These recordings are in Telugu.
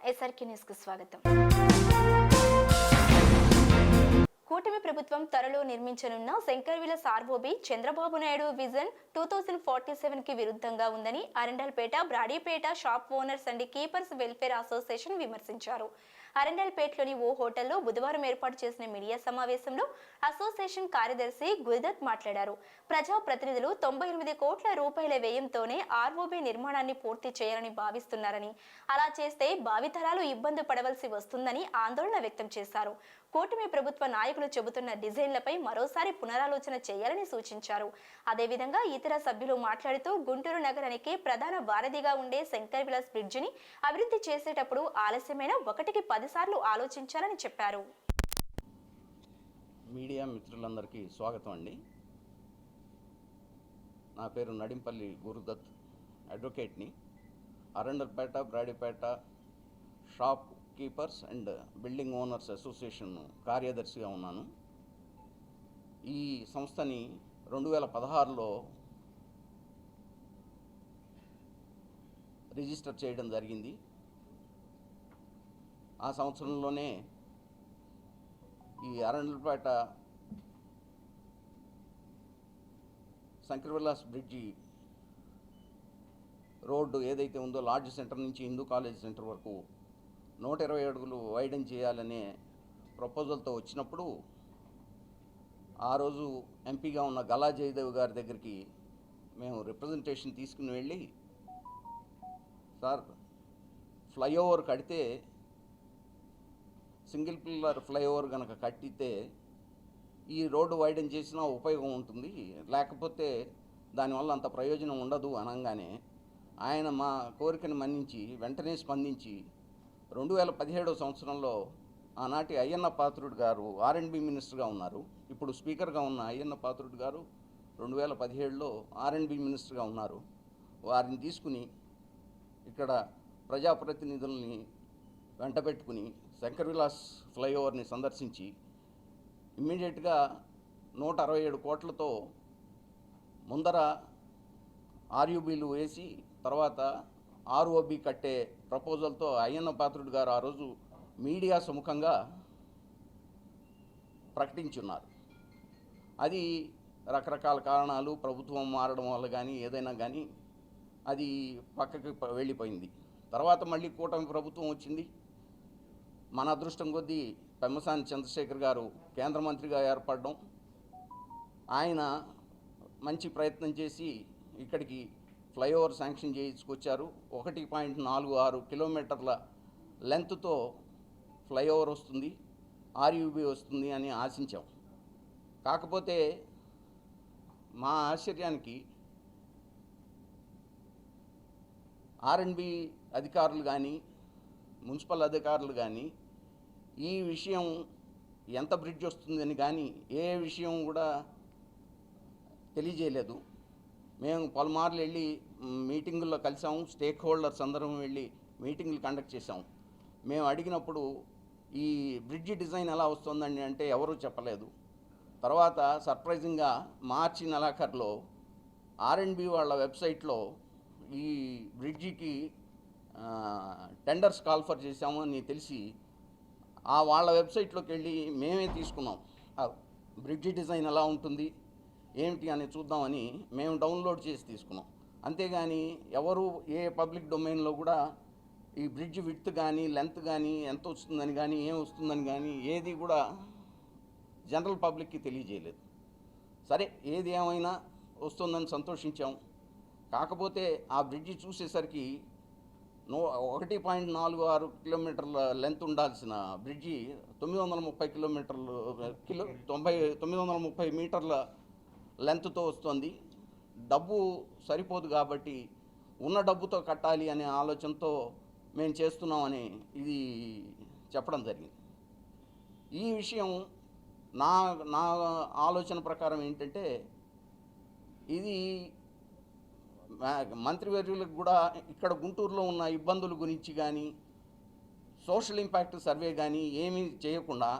ఎస్ఆర్కే న్యూస్ కు స్వాగతం. కూటమి ప్రభుత్వం త్వరలో నిర్మించనున్న శంకర్విలాస్ ఆర్ఓబి చంద్రబాబు నాయుడు విజన్ 2047 కి విరుద్ధంగా ఉందని Arundelpet Brodipet shop owners and keepers welfare association విమర్శించారు. అరండల్పేటలోని ఓ హోటల్లో బుధవారం ఏర్పాటు చేసిన మీడియా సమావేశంలో అసోసియేషన్ కార్యదర్శి గురుదత్ మాట్లాడారు. ప్రజా ప్రతినిధులు 98 కోట్ల రూపాయల వ్యయంతోనే ఆర్ఓబి నిర్మాణాన్ని పూర్తి చేయాలని భావిస్తున్నారని, అలా చేస్తే భావితరాలు ఇబ్బంది పడవలసి వస్తుందని ఆందోళన వ్యక్తం చేశారు. కూటమి ప్రభుత్వ నాయకులు చెబుతున్న డిజైన్లపై మరోసారి పునరాలోచన చేయాలని సూచించారు. అదేవిధంగా ఇతర సభ్యులు మాట్లాడుతూ గుంటూరు నగరానికి ప్రధాన వారధిగా ఉండే శంకర్విలాస్ బ్రిడ్జిని అభివృద్ధి చేసేటప్పుడు ఆలస్యమైన 1కి 10 సార్లు ఆలోచించాలని చెప్పారు. మీడియా మిత్రులందరికీ స్వాగతం అండి. నా పేరు నడింపల్లి గురుదత్, అడ్వకేట్ని. Arundelpet Brodipet shop keepers and building owners association కార్యదర్శిగా ఉన్నాను. ఈ సంస్థని 2016లో రిజిస్టర్ చేయడం జరిగింది. ఆ సంవత్సరంలోనే ఈ అరండల్పేట శంకర్విలాస్ బ్రిడ్జి రోడ్డు ఏదైతే ఉందో లాడ్జ్ సెంటర్ నుంచి హిందూ కాలేజ్ సెంటర్ వరకు 120 అడుగులు వైడెన్ చేయాలనే ప్రపోజల్తో వచ్చినప్పుడు ఆ రోజు ఎంపీగా ఉన్న గల్లా జయదేవ్ గారి దగ్గరికి మేము రిప్రజెంటేషన్ తీసుకుని వెళ్ళి, సార్ ఫ్లైఓవర్ కడితే, సింగిల్ పిల్లర్ ఫ్లైఓవర్ కనుక కట్టితే ఈ రోడ్డు వైడెన్ చేసినా ఉపయోగం ఉంటుంది, లేకపోతే దానివల్ల అంత ప్రయోజనం ఉండదు అనగానే ఆయన మా కోరికను మన్నించి వెంటనే స్పందించి 2017 సంవత్సరంలో ఆనాటి అయ్యన్న పాత్రుడు గారు R&B మినిస్టర్గా ఉన్నారు. ఇప్పుడు స్పీకర్గా ఉన్న అయ్యన్న పాత్రుడు గారు 2017లో R&B మినిస్టర్గా ఉన్నారు. వారిని తీసుకుని ఇక్కడ ప్రజాప్రతినిధుల్ని వెంటబెట్టుకుని శంకర్విలాస్ ఫ్లైఓవర్ని సందర్శించి ఇమ్మీడియట్గా 167 కోట్లతో ముందర ఆర్యూబీలు వేసి తర్వాత ఆర్ఓబి కట్టే ప్రపోజల్తో అయ్యన్న పాత్రుడు గారు ఆ రోజు మీడియా సముఖంగా ప్రకటించున్నారు. అది రకరకాల కారణాలు, ప్రభుత్వం మారడం వల్ల కానీ ఏదైనా కానీ అది పక్కకి వెళ్ళిపోయింది. తర్వాత మళ్ళీ కూటమి ప్రభుత్వం వచ్చింది. మన అదృష్టం కొద్దీ పెమ్మసాని చంద్రశేఖర్ గారు కేంద్ర మంత్రిగా ఏర్పడడం, ఆయన మంచి ప్రయత్నం చేసి ఇక్కడికి ఫ్లైఓవర్ శాంక్షన్ చేయించుకొచ్చారు. 1.46 కిలోమీటర్ల లెంత్తో ఫ్లైఓవర్ వస్తుంది, ఆర్యూబీ వస్తుంది అని ఆశించాం. కాకపోతే మా ఆశ్చర్యానికి R&B అధికారులు కానీ మున్సిపల్ అధికారులు కానీ ఈ విషయం ఎంత బ్రిడ్జ్ వస్తుందని కానీ ఏ విషయం కూడా తెలియజేయలేదు. మేము పలుమార్లు వెళ్ళి మీటింగుల్లో కలిసాము, స్టేక్ హోల్డర్స్ అందరం వెళ్ళి మీటింగులు కండక్ట్ చేసాము. మేము అడిగినప్పుడు ఈ బ్రిడ్జి డిజైన్ ఎలా వస్తుందండి అంటే ఎవరూ చెప్పలేదు. తర్వాత సర్ప్రైజింగ్గా మార్చి నెలాఖరులో R&B వాళ్ళ వెబ్సైట్లో ఈ బ్రిడ్జికి టెండర్స్ కాల్ఫర్ చేశాము అని తెలిసి ఆ వాళ్ళ వెబ్సైట్లోకి వెళ్ళి మేమే తీసుకున్నాం. బ్రిడ్జి డిజైన్ ఎలా ఉంటుంది ఏమిటి అని చూద్దామని మేము డౌన్లోడ్ చేసి తీసుకున్నాం. అంతేగాని ఎవరు ఏ పబ్లిక్ డొమైన్లో కూడా ఈ బ్రిడ్జ్ విడ్త్ కానీ లెంత్ కానీ ఎంత వస్తుందని కానీ ఏం వస్తుందని కానీ ఏది కూడా జనరల్ పబ్లిక్కి తెలియజేయలేదు. సరే, ఏది ఏమైనా వస్తుందని సంతోషించాం. కాకపోతే ఆ బ్రిడ్జి చూసేసరికి 1.46 కిలోమీటర్ల లెంత్ ఉండాల్సిన బ్రిడ్జి 930 మీటర్ల లెంత్తో వస్తుంది. డబ్బు సరిపోదు కాబట్టి ఉన్న డబ్బుతో కట్టాలి అనే ఆలోచనతో మేము చేస్తున్నామని ఇది చెప్పడం జరిగింది. ఈ విషయం నా ఆలోచన ప్రకారం ఏంటంటే, ఇది మంత్రివర్యులకు కూడా ఇక్కడ గుంటూరులో ఉన్న ఇబ్బందుల గురించి కానీ సోషల్ ఇంపాక్ట్ సర్వే కానీ ఏమీ చేయకుండా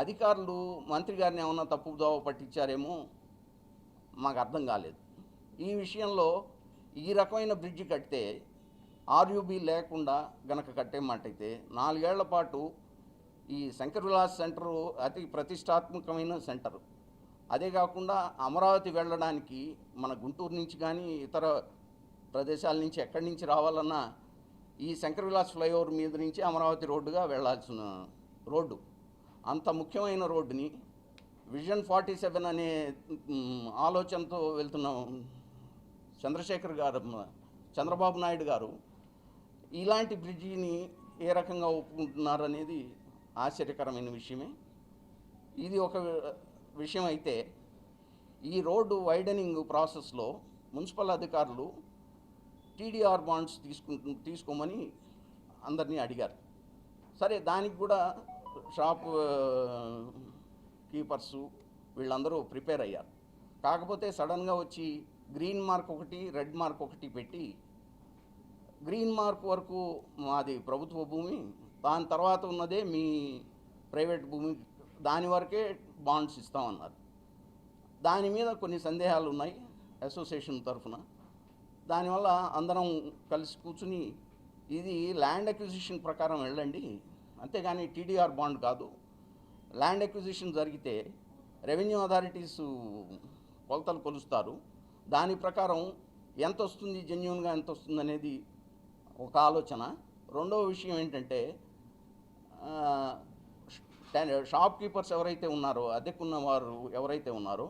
అధికారులు మంత్రి గారిని ఏమన్నా తప్పుదోవ పట్టించారేమో మాకు అర్థం కాలేదు. ఈ విషయంలో ఈ రకమైన బ్రిడ్జి కడితే ఆర్యూబీ లేకుండా గనక కట్టేమాటైతే 4 ఏళ్ల పాటు ఈ శంకర్ విలాస్ సెంటరు అతి ప్రతిష్టాత్మకమైన సెంటరు. అదే కాకుండా అమరావతి వెళ్ళడానికి మన గుంటూరు నుంచి కానీ ఇతర ప్రదేశాల నుంచి ఎక్కడి నుంచి రావాలన్నా ఈ శంకర్ విలాస్ ఫ్లైఓవర్ మీద నుంచి అమరావతి రోడ్డుగా వెళ్ళాల్సిన రోడ్డు. అంత ముఖ్యమైన రోడ్డుని విజన్ 47 అనే ఆలోచనతో వెళ్తున్న చంద్రబాబు నాయుడు గారు ఇలాంటి బ్రిడ్జిని ఏ రకంగా ఒప్పుకుంటున్నారు అనేది ఆశ్చర్యకరమైన విషయమే. ఇది ఒక విషయం అయితే, ఈ రోడ్డు వైడనింగ్ ప్రాసెస్లో మున్సిపల్ అధికారులు టీడీఆర్ బాండ్స్ తీసుకోమని అందరినీ అడిగారు. సరే, దానికి కూడా షాప్ కీపర్సు వీళ్ళందరూ ప్రిపేర్ అయ్యారు. కాకపోతే సడన్గా వచ్చి గ్రీన్ మార్క్ ఒకటి, రెడ్ మార్క్ ఒకటి పెట్టి, గ్రీన్ మార్క్ వరకు మాది ప్రభుత్వ భూమి, దాని తర్వాత ఉన్నదే మీ ప్రైవేట్ భూమి, దాని వరకే బాండ్స్ ఇస్తామన్నారు. దాని మీద కొన్ని సందేహాలు ఉన్నాయి అసోసియేషన్ తరఫున. దానివల్ల అందరం కలిసి కూర్చుని ఇది ల్యాండ్ అక్విజిషన్ ప్రకారం వెళ్ళండి, అంతేగాని టీడీఆర్ బాండ్ కాదు. ల్యాండ్ అక్విజిషన్ జరిగితే రెవెన్యూ అథారిటీస్ కొలతలు కొలుస్తారు, దాని ప్రకారం ఎంత వస్తుంది, జెన్యూన్గా ఎంత వస్తుంది అనేది ఒక ఆలోచన. రెండవ విషయం ఏంటంటే, షాప్ కీపర్స్ ఎవరైతే ఉన్నారో, అద్దెకున్న వారు ఎవరైతే ఉన్నారో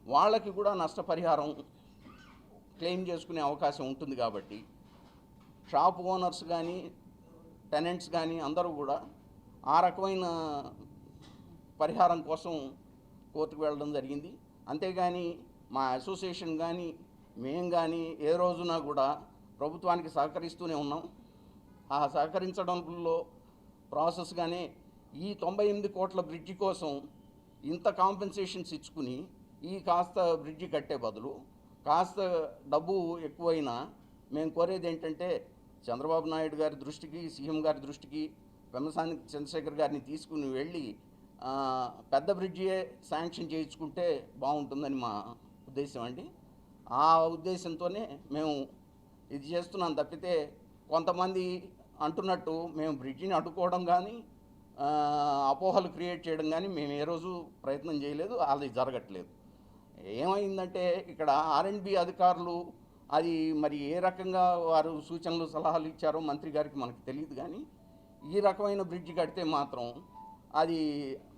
వాళ్ళకి కూడా నష్టపరిహారం క్లెయిమ్ చేసుకునే అవకాశం ఉంటుంది. కాబట్టి షాప్ ఓనర్స్ కానీ టెనెంట్స్ కానీ అందరూ కూడా ఆ రకమైన పరిహారం కోసం కోర్టుకు వెళ్ళడం జరిగింది. అంతేగాని మా అసోసియేషన్ కానీ మేము కానీ ఏ రోజున కూడా ప్రభుత్వానికి సహకరిస్తూనే ఉన్నాం. ఆ సహకరించడంలో ప్రాసెస్గానే ఈ 98 కోట్ల బ్రిడ్జి కోసం ఇంత కాంపెన్సేషన్స్ ఇచ్చుకుని ఈ కాస్త బ్రిడ్జి కట్టే బదులు కాస్త డబ్బు ఎక్కువైనా మేము కోరేది ఏంటంటే, చంద్రబాబు నాయుడు గారి దృష్టికి, సీఎం గారి దృష్టికి పెమ్మసాని చంద్రశేఖర్ గారిని తీసుకుని వెళ్ళి పెద్ద బ్రిడ్జియే శాంక్షన్ చేయించుకుంటే బాగుంటుందని మా ఉద్దేశం అండి. ఆ ఉద్దేశంతోనే మేము ఇది చేస్తున్నాం తప్పితే, కొంతమంది అంటున్నట్టు మేము బ్రిడ్జిని అడ్డుకోవడం కానీ అపోహలు క్రియేట్ చేయడం కానీ మేము ఏ రోజు ప్రయత్నం చేయలేదు, అది జరగట్లేదు. ఏమైందంటే, ఇక్కడ ఆర్ఎండ్బి అధికారులు అది మరి ఏ రకంగా వారు సూచనలు సలహాలు ఇచ్చారో మంత్రి గారికి మనకు తెలియదు. కానీ ఈ రకమైన బ్రిడ్జి కడితే మాత్రం అది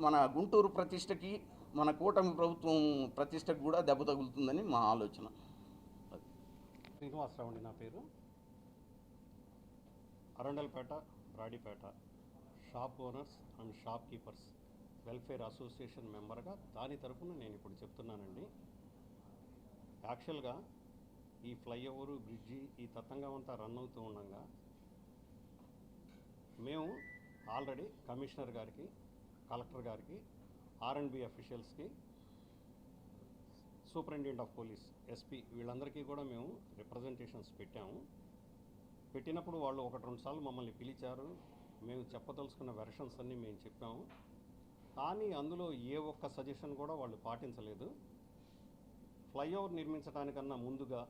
మన గుంటూరు ప్రతిష్టకి, మన కూటమి ప్రభుత్వం ప్రతిష్టకి కూడా దెబ్బ తగులుతుందని మా ఆలోచన. శ్రీనివాసరావు అండి నా పేరు. Arundelpet, Brodipet shop owners and shop keepers welfare association మెంబర్గా దాని తరఫున నేను ఇప్పుడు చెప్తున్నానండి. యాక్చువల్గా ఈ ఫ్లైఓవరు, బ్రిడ్జి, ఈ తతంగం అంతా రన్ అవుతూ ఉండగా మేము ఆల్రెడీ కమిషనర్ గారికి, కలెక్టర్ గారికి, ఆర్ఎండ్బి అఫీషియల్స్కి, సూపరింటెండెంట్ ఆఫ్ పోలీస్, ఎస్పీ వీళ్ళందరికీ కూడా మేము రిప్రజెంటేషన్స్ పెట్టాము. పెట్టినప్పుడు వాళ్ళు 1-2 సార్లు మమ్మల్ని పిలిచారు. మేము చెప్పదలుచుకున్న వెర్షన్స్ అన్నీ మేము చెప్పాము. కానీ అందులో ఏ ఒక్క సజెషన్ కూడా వాళ్ళు పాటించలేదు. ఫ్లైఓవర్ నిర్మించడానికన్నా ముందుగా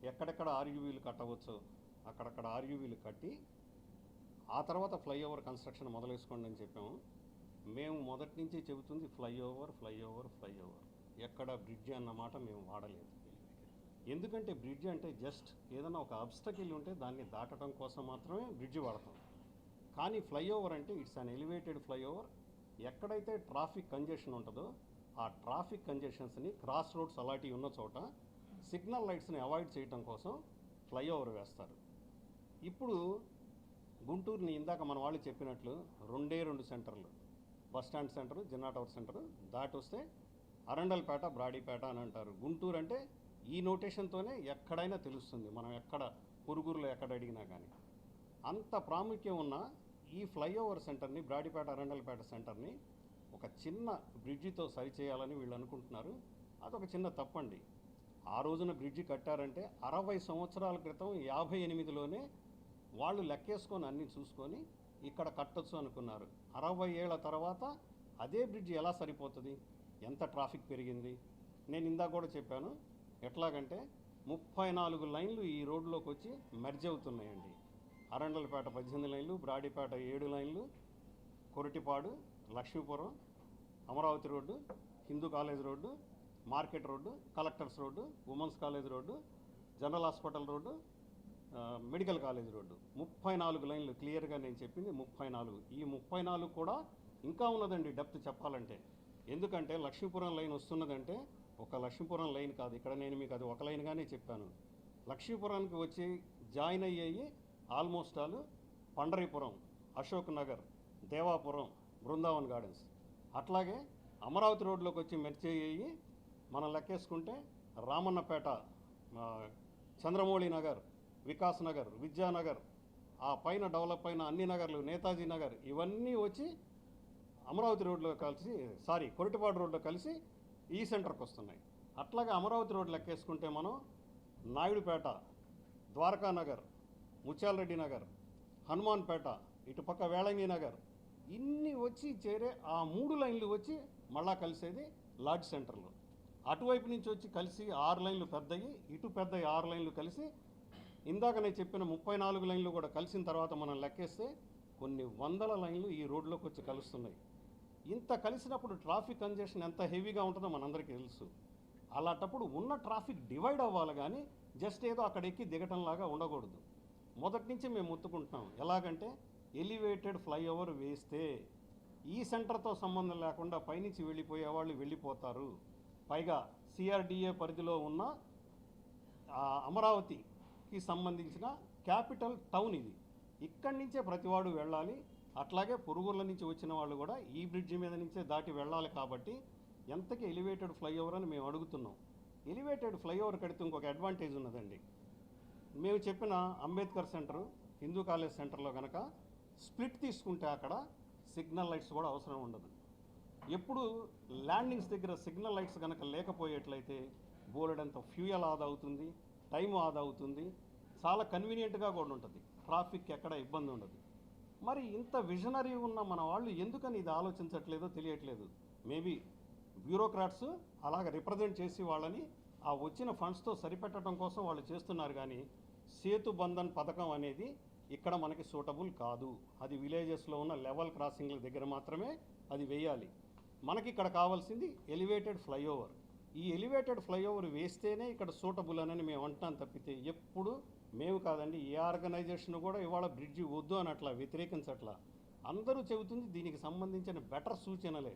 ఎక్కడెక్కడ ఆర్యూవీలు కట్టవచ్చో అక్కడక్కడ ఆర్యూవీలు కట్టి ఆ తర్వాత ఫ్లైఓవర్ కన్స్ట్రక్షన్ మొదలేసుకోండి అని చెప్పాము. మేము మొదటి నుంచి చెబుతుంది ఫ్లైఓవర్, ఫ్లైఓవర్, ఫ్లైఓవర్. ఎక్కడ బ్రిడ్జి అన్న మాట మేము వాడలేదు. ఎందుకంటే బ్రిడ్జి అంటే జస్ట్ ఏదైనా ఒక అబ్స్టకిల్ ఉంటే దాన్ని దాటడం కోసం మాత్రమే బ్రిడ్జి వాడతాం. కానీ ఫ్లైఓవర్ అంటే ఇట్స్ అన్ ఎలివేటెడ్ ఫ్లైఓవర్. ఎక్కడైతే ట్రాఫిక్ కంజెషన్ ఉంటుందో ఆ ట్రాఫిక్ కంజెషన్స్ని, క్రాస్ రోడ్స్ అలాంటివి ఉన్న చోట సిగ్నల్ లైట్స్ని అవాయిడ్ చేయడం కోసం ఫ్లైఓవర్ వేస్తారు. ఇప్పుడు గుంటూరుని ఇందాక మన వాళ్ళు చెప్పినట్లు 2 సెంటర్లు, bus stand centre, Jinnah tower centre దాటి వస్తే అరండల్పేట, బ్రాడీపేట అని అంటారు. గుంటూరు అంటే ఈ నోటేషన్తోనే ఎక్కడైనా తెలుస్తుంది, మనం ఎక్కడ పురుగురులో ఎక్కడ అడిగినా. కానీ అంత ప్రాముఖ్యం ఉన్న ఈ ఫ్లైఓవర్ సెంటర్ని, బ్రాడీపేట, అరండల్పేట సెంటర్ని ఒక చిన్న బ్రిడ్జితో సరిచేయాలని వీళ్ళు అనుకుంటున్నారు. అదొక చిన్న తప్పండి. ఆ రోజున బ్రిడ్జి కట్టారంటే 60 సంవత్సరాల క్రితం 58లోనే వాళ్ళు లెక్కేసుకొని అన్నీ చూసుకొని ఇక్కడ కట్టొచ్చు అనుకున్నారు. 60 ఏళ్ల తర్వాత అదే బ్రిడ్జి ఎలా సరిపోతుంది? ఎంత ట్రాఫిక్ పెరిగింది? నేను ఇందాక కూడా చెప్పాను. ఎట్లాగంటే 34 లైన్లు ఈ రోడ్లోకి వచ్చి మెర్జ్ అవుతున్నాయండి. అరండలపేట 18 లైన్లు, బ్రాడీపేట 7 లైన్లు, Koritepadu, Lakshmipuram, Amaravati road, Hindu college road, market road, collectors road, women's college road, general hospital road, medical college road. 34 లైన్లు క్లియర్గా నేను చెప్పింది 34. ఈ 34 కూడా ఇంకా ఉన్నదండి డెప్త్ చెప్పాలంటే. ఎందుకంటే లక్ష్మీపురం లైన్ వస్తున్నదంటే ఒక లక్ష్మీపురం లైన్ కాదు, ఇక్కడ నేను మీకు అది ఒక లైన్గానే చెప్పాను. లక్ష్మీపురానికి వచ్చి జాయిన్ అయ్యేవి almost all Pandharpur, Ashok Nagar, Devapuram, Brindavan gardens. అట్లాగే అమరావతి రోడ్లోకి వచ్చి మెర్జ్ అయ్యేవి మనం లెక్కేసుకుంటే రామన్నపేట, చంద్రమౌళి నగర్, వికాస్ నగర్, విద్యానగర్, ఆ పైన డెవలప్ అయిన అన్ని నగర్లు, నేతాజీ నగర్, ఇవన్నీ వచ్చి అమరావతి రోడ్లో కలిసి కొరటిపాడు రోడ్లో కలిసి ఈ సెంటర్కి వస్తున్నాయి. అట్లాగే అమరావతి రోడ్ లెక్కేసుకుంటే మనం నాయుడుపేట, ద్వారకా నగర్, ముత్యాలరెడ్డి నగర్, హనుమాన్పేట, ఇటుపక్క వేళంగి నగర్, ఇన్ని వచ్చి చేరే ఆ 3 లైన్లు వచ్చి మళ్ళా కలిసేది లాడ్జ్ సెంటర్లో. అటువైపు నుంచి వచ్చి కలిసి 6 లైన్లు పెద్దవి, ఇటు పెద్ద 6 లైన్లు కలిసి ఇందాక నేను చెప్పిన 34 లైన్లు కూడా కలిసిన తర్వాత మనం లెక్కేస్తే కొన్ని వందల లైన్లు ఈ రోడ్లోకి వచ్చి కలుస్తున్నాయి. ఇంత కలిసినప్పుడు ట్రాఫిక్ కంజెషన్ ఎంత హెవీగా ఉంటుందో మనందరికీ తెలుసు. అలాంటప్పుడు ఉన్న ట్రాఫిక్ డివైడ్ అవ్వాలి కానీ జస్ట్ ఏదో అక్కడ ఎక్కి దిగటంలాగా ఉండకూడదు. మొదటి నుంచి మేము ముత్తుకుంటున్నాం. ఎలాగంటే ఎలివేటెడ్ ఫ్లైఓవర్ వేస్తే ఈ సెంటర్తో సంబంధం లేకుండా పైనుంచి వెళ్ళిపోయే వాళ్ళు వెళ్ళిపోతారు. పైగా సిఆర్డిఏ పరిధిలో ఉన్న అమరావతికి సంబంధించిన క్యాపిటల్ టౌన్ ఇది. ఇక్కడి నుంచే ప్రతివాడు వెళ్ళాలి. అట్లాగే పొరుగుర్ల నుంచి వచ్చిన వాళ్ళు కూడా ఈ బ్రిడ్జి మీద నుంచే దాటి వెళ్ళాలి. కాబట్టి ఎంతకి ఎలివేటెడ్ ఫ్లైఓవర్ అని మేము అడుగుతున్నాం. ఎలివేటెడ్ ఫ్లైఓవర్ కడితే ఇంకొక అడ్వాంటేజ్ ఉన్నదండి. మేము చెప్పిన అంబేద్కర్ సెంటరు, హిందూ కాలేజ్ సెంటర్లో కనుక స్ప్లిట్ తీసుకుంటే అక్కడ సిగ్నల్ లైట్స్ కూడా అవసరం ఉండదు. ఎప్పుడు ల్యాండింగ్స్ దగ్గర సిగ్నల్ లైట్స్ కనుక లేకపోయేట్లయితే బోలెడంత ఫ్యూయల్ ఆదా అవుతుంది, టైం ఆదా అవుతుంది, చాలా కన్వీనియంట్గా కూడా ఉంటుంది, ట్రాఫిక్ ఎక్కడ ఇబ్బంది ఉండదు. మరి ఇంత విజనరీ ఉన్న మన వాళ్ళు ఎందుకని ఇది ఆలోచించట్లేదో తెలియట్లేదు. మేబీ బ్యూరోక్రాట్స్ అలాగ రిప్రజెంట్ చేసి వాళ్ళని ఆ వచ్చిన ఫండ్స్తో సరిపెట్టడం కోసం వాళ్ళు చేస్తున్నారు. కానీ సేతు బంధన్ పథకం అనేది ఇక్కడ మనకి సూటబుల్ కాదు. అది విలేజెస్లో ఉన్న లెవెల్ క్రాసింగ్ల దగ్గర మాత్రమే అది వేయాలి. మనకి ఇక్కడ కావాల్సింది ఎలివేటెడ్ ఫ్లైఓవర్. ఈ ఎలివేటెడ్ ఫ్లైఓవర్ వేస్తేనే ఇక్కడ సూటబుల్ అని మేము అంటున్నాం తప్పితే ఎప్పుడు మేము కాదండి, ఏ ఆర్గనైజేషన్ కూడా ఇవాళ బ్రిడ్జి వద్దు అని అట్లా వ్యతిరేకించట్లా. అందరూ చెబుతుంది దీనికి సంబంధించిన బెటర్ సూచనలే.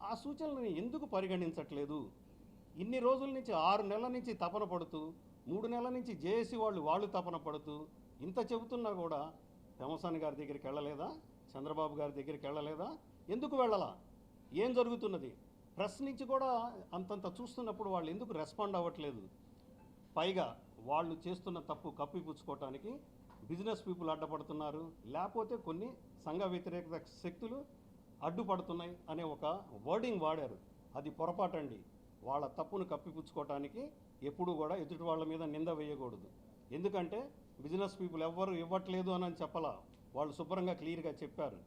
ఆ సూచనలను ఎందుకు పరిగణించట్లేదు? ఇన్ని రోజుల నుంచి 6 నెలల నుంచి తపన పడుతూ, 3 నెలల నుంచి జేఏసీ వాళ్ళు తపన పడుతూ ఇంత చెబుతున్నా కూడా పెమసాని గారి దగ్గరికి వెళ్ళలేదా? చంద్రబాబు గారి దగ్గరికి వెళ్ళలేదా? ఎందుకు వెళ్ళలా? ఏం జరుగుతున్నది? ప్రెస్ నుంచి కూడా అంతంత చూస్తున్నప్పుడు వాళ్ళు ఎందుకు రెస్పాండ్ అవ్వట్లేదు? పైగా వాళ్ళు చేస్తున్న తప్పు కప్పిపుచ్చుకోవటానికి బిజినెస్ పీపుల్ అడ్డపడుతున్నారు, లేకపోతే కొన్ని సంఘ వ్యతిరేక శక్తులు అడ్డుపడుతున్నాయి అనే ఒక వర్డింగ్ వాడారు. అది పొరపాటండి. వాళ్ళ తప్పును కప్పిపుచ్చుకోవటానికి ఎప్పుడూ కూడా ఎదుటి వాళ్ళ మీద నింద వేయకూడదు. ఎందుకంటే బిజినెస్ పీపుల్ ఎవ్వరు ఇవ్వట్లేదు అని చెప్పలా. వాళ్ళు శుభ్రంగా క్లియర్గా చెప్పారు.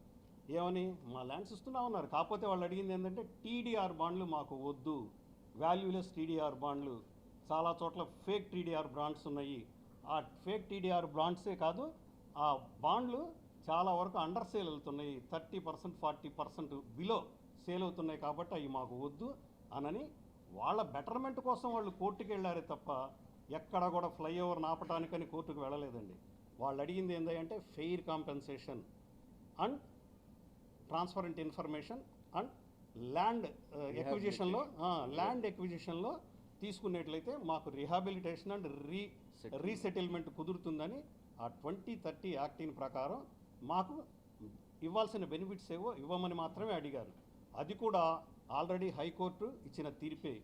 ఏమని? మా ల్యాండ్స్ ఇస్తున్నా ఉన్నారు. కాకపోతే వాళ్ళు అడిగింది ఏంటంటే టీడీఆర్ బాండ్లు మాకు వద్దు, వాల్యూలెస్ టీడీఆర్ బాండ్లు. చాలా చోట్ల ఫేక్ టీడీఆర్ బాండ్స్ ఉన్నాయి. ఆ ఫేక్ టీడీఆర్ బాండ్సే కాదు, ఆ బాండ్లు చాలా వరకు అండర్ సేల్ వెళ్తున్నాయి. 30%, 40% బిలో సేల్ అవుతున్నాయి. కాబట్టి అవి మాకు వద్దు అనని వాళ్ళ బెటర్మెంట్ కోసం వాళ్ళు కోర్టుకు వెళ్ళారే తప్ప ఎక్కడ కూడా ఫ్లైఓవర్ ఆపటానికని కోర్టుకు వెళ్ళలేదండి. వాళ్ళు అడిగింది ఏంటంటే fair compensation and transparent information and land ఎక్విజిషన్లో తీసుకునేట్లయితే మాకు రిహాబిలిటేషన్ అండ్ రీసెటిల్మెంట్ కుదురుతుందని ఆ 2030 యాక్టింగ్ ప్రకారం మాకు ఇవ్వాల్సిన బెనిఫిట్స్ ఏవో ఇవ్వమని మాత్రమే అడిగారు. అది కూడా ఆల్రెడీ హైకోర్టు ఇచ్చిన తీర్పే.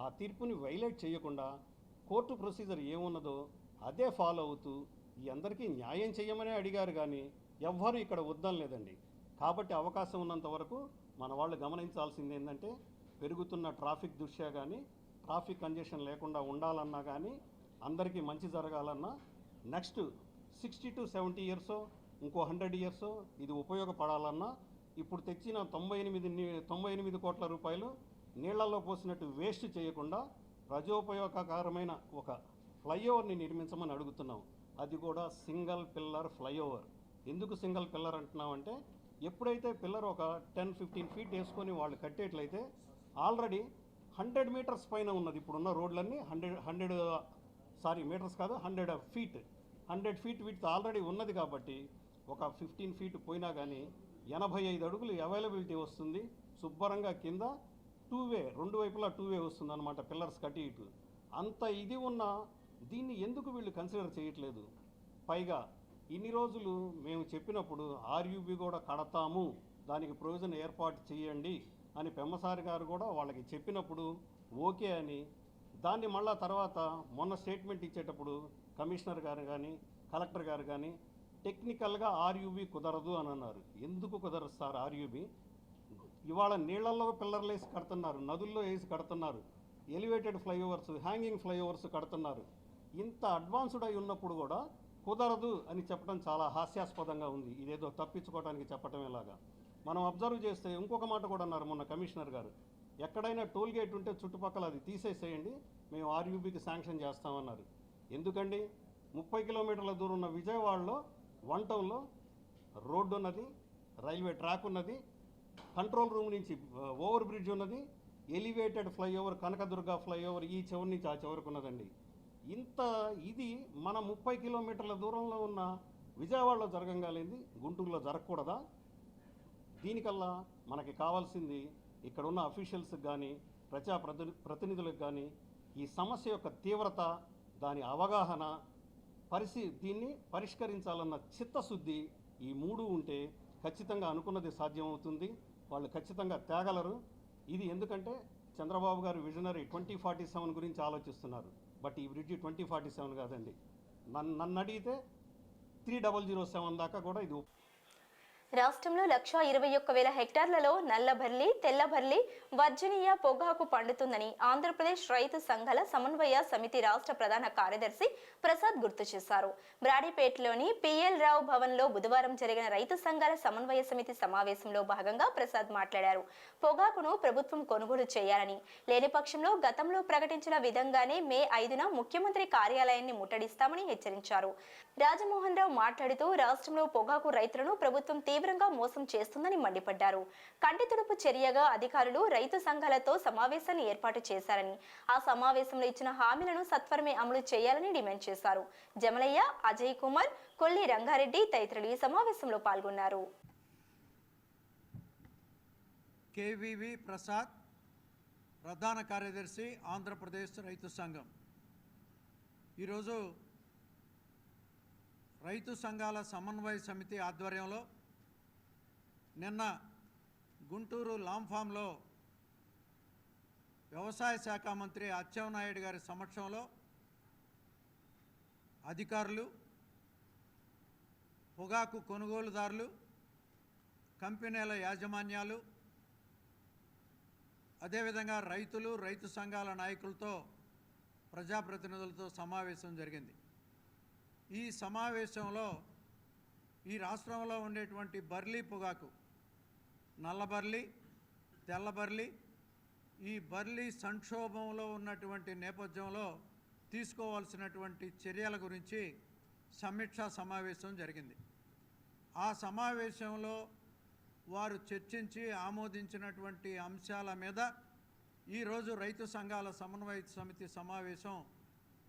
ఆ తీర్పుని వైలేట్ చేయకుండా కోర్టు ప్రొసీజర్ ఏమున్నదో అదే ఫాలో అవుతూ ఈ అందరికీ న్యాయం చేయమనే అడిగారు. కానీ ఎవ్వరూ ఇక్కడ వద్దని లేదండి. కాబట్టి అవకాశం ఉన్నంత వరకు మన వాళ్ళు గమనించాల్సింది ఏంటంటే పెరుగుతున్న ట్రాఫిక్ దృష్ట్యా కానీ, ట్రాఫిక్ కంజెషన్ లేకుండా ఉండాలన్నా కానీ, అందరికీ మంచి జరగాలన్నా నెక్స్ట్ 60 to 70 ఇయర్సో ఇంకో 100 ఇయర్సో ఇది ఉపయోగపడాలన్నా ఇప్పుడు తెచ్చిన 98 కోట్ల రూపాయలు నీళ్లలో పోసినట్టు వేస్ట్ చేయకుండా ప్రజోపయోగకరమైన ఒక ఫ్లైఓవర్ని నిర్మించమని అడుగుతున్నాం. అది కూడా సింగిల్ పిల్లర్ ఫ్లైఓవర్. ఎందుకు సింగిల్ పిల్లర్ అంటున్నామంటే, ఎప్పుడైతే పిల్లర్ ఒక 10-15 ఫీట్ వేసుకొని వాళ్ళు కట్టేట్లయితే ఆల్రెడీ 100 మీటర్స్ పైన ఉన్నది. ఇప్పుడున్న రోడ్లన్నీ 100 మీటర్స్ కాదు, 100 ఫీట్ 100 ఫీట్ విడ్త్ ఆల్రెడీ ఉన్నది. కాబట్టి ఒక 15 ఫీట్ పోయినా కానీ 85 అడుగులు అవైలబిలిటీ వస్తుంది. శుభ్రంగా కింద 2 వే, 2 వైపులా 2 వే వస్తుంది అనమాట, పిల్లర్స్ కట్టి ఇటు. అంత ఇది ఉన్న దీన్ని ఎందుకు వీళ్ళు కన్సిడర్ చేయట్లేదు? పైగా ఇన్ని రోజులు మేము చెప్పినప్పుడు ఆర్యూబీ కూడా కడతాము, దానికి ప్రొవిజన్ ఏర్పాటు చేయండి అని పెమ్మసారి గారు కూడా వాళ్ళకి చెప్పినప్పుడు ఓకే అని, దాన్ని మళ్ళా తర్వాత మొన్న స్టేట్మెంట్ ఇచ్చేటప్పుడు కమిషనర్ గారు కానీ కలెక్టర్ గారు కానీ టెక్నికల్గా ఆర్యూబీ కుదరదు అని అన్నారు. ఎందుకు కుదరదు సార్ ఆర్యూబీ? ఇవాళ నీళ్లలో పిల్లర్లు వేసి కడుతున్నారు, నదుల్లో వేసి కడుతున్నారు, ఎలివేటెడ్ ఫ్లైఓవర్స్, హ్యాంగింగ్ ఫ్లైఓవర్స్ కడుతున్నారు. ఇంత అడ్వాన్స్డ్ అయి ఉన్నప్పుడు కూడా కుదరదు అని చెప్పడం చాలా హాస్యాస్పదంగా ఉంది. ఇదేదో తప్పించుకోవడానికి చెప్పటం ఎలాగా? మనం అబ్జర్వ్ చేస్తే ఇంకొక మాట కూడా అన్నారు మొన్న కమిషనర్ గారు, ఎక్కడైనా టోల్ గేట్ ఉంటే చుట్టుపక్కల అది తీసేసేయండి, మేము ఆర్యూబీకి శాంక్షన్ చేస్తామన్నారు. ఎందుకండి? 30 కిలోమీటర్ల దూరం ఉన్న విజయవాడలో 1 టౌన్లో రోడ్డు ఉన్నది, రైల్వే ట్రాక్ ఉన్నది, కంట్రోల్ రూమ్ నుంచి ఓవర్ బ్రిడ్జ్ ఉన్నది, ఎలివేటెడ్ ఫ్లైఓవర్ కనకదుర్గ ఫ్లైఓవర్ ఈ చివరి నుంచి ఆ చివరికి ఉన్నదండి. ఇంత ఇది మన 30 కిలోమీటర్ల దూరంలో ఉన్న విజయవాడలో జరగంగాలేంది గుంటూరులో జరగకూడదా? దీనికల్లా మనకి కావాల్సింది ఇక్కడ ఉన్న అఫీషియల్స్కి కానీ ప్రతినిధులకు కానీ ఈ సమస్య యొక్క తీవ్రత, దాని అవగాహన, దీన్ని పరిష్కరించాలన్న చిత్తశుద్ధి, ఈ 3 ఉంటే ఖచ్చితంగా అనుకున్నది సాధ్యమవుతుంది. వాళ్ళు ఖచ్చితంగా తేగలరు. ఇది ఎందుకంటే చంద్రబాబు గారు విజనరీ 2047 గురించి ఆలోచిస్తున్నారు. బట్ ఈ బ్రిడ్జి 2047 కాదండి. నన్ను అడిగితే 3007 దాకా కూడా ఇది. రాష్ట్రంలో 1,21,000 హెక్టార్లలో నల్లబర్లి, తెల్లబర్లి, వర్జనీయ పొగాకు పండుతుందని ఆంధ్రప్రదేశ్ రైతు సంఘాల సమన్వయ సమితి రాష్ట్ర ప్రధాన కార్యదర్శి ప్రసాద్ గుర్తు చేశారు. బ్రాడీపేటలోని పిఎల్ రావు భవన్లో బుధవారం జరిగిన రైతు సంఘాల సమన్వయ సమితి సమావేశంలో భాగంగా ప్రసాద్ మాట్లాడారు. పొగాకును ప్రభుత్వం కొనుగోలు చేయాలని, లేని పక్షంలో గతంలో ప్రకటించిన విధంగానే మే 5న ముఖ్యమంత్రి కార్యాలయాన్ని ముట్టడిస్తామని హెచ్చరించారు. రాజమోహన్ రావు మాట్లాడుతూ రాష్ట్రంలో పొగాకు రైతులను ప్రభుత్వం తీవ్రంగా మోసం చేస్తుందని మండిపడ్డారు. కంటి తుడుపు చర్యగా అధికారులు రైతు సంఘాలతో సమావేశాన్ని ఏర్పాటు చేశారని, ఆ సమావేశంలో ఇచ్చిన హామీలను సత్వరమే అమలు చేయాలని డిమాండ్ చేశారు. జమలయ్య, అజయ్ కుమార్, కొల్లి రంగారెడ్డి తదితరులు ఈ సమావేశంలో పాల్గొన్నారు. కేవీవి ప్రసాద్, ప్రధాన కార్యదర్శి, ఆంధ్రప్రదేశ్ రైతు సంఘం. ఈరోజు రైతు సంఘాల సమన్వయ సమితి ఆధ్వర్యంలో నిన్న గుంటూరు లాంఫామ్లో వ్యవసాయ శాఖ మంత్రి అచ్చెన్నాయుడు గారి సమక్షంలో అధికారులు, పొగాకు కొనుగోలుదారులు, కంపెనీల యాజమాన్యాలు, అదేవిధంగా రైతులు, రైతు సంఘాల నాయకులతో, ప్రజాప్రతినిధులతో సమావేశం జరిగింది. ఈ సమావేశంలో ఈ రాష్ట్రంలో ఉండేటువంటి బర్లీ పొగాకు, నల్లబర్లీ, తెల్లబర్లీ, ఈ బర్లీ సంక్షోభంలో ఉన్నటువంటి నేపథ్యంలో తీసుకోవాల్సినటువంటి చర్యల గురించి సమీక్షా సమావేశం జరిగింది. ఆ సమావేశంలో వారు చర్చించి ఆమోదించినటువంటి అంశాల మీద ఈరోజు రైతు సంఘాల సమన్వయ సమితి సమావేశం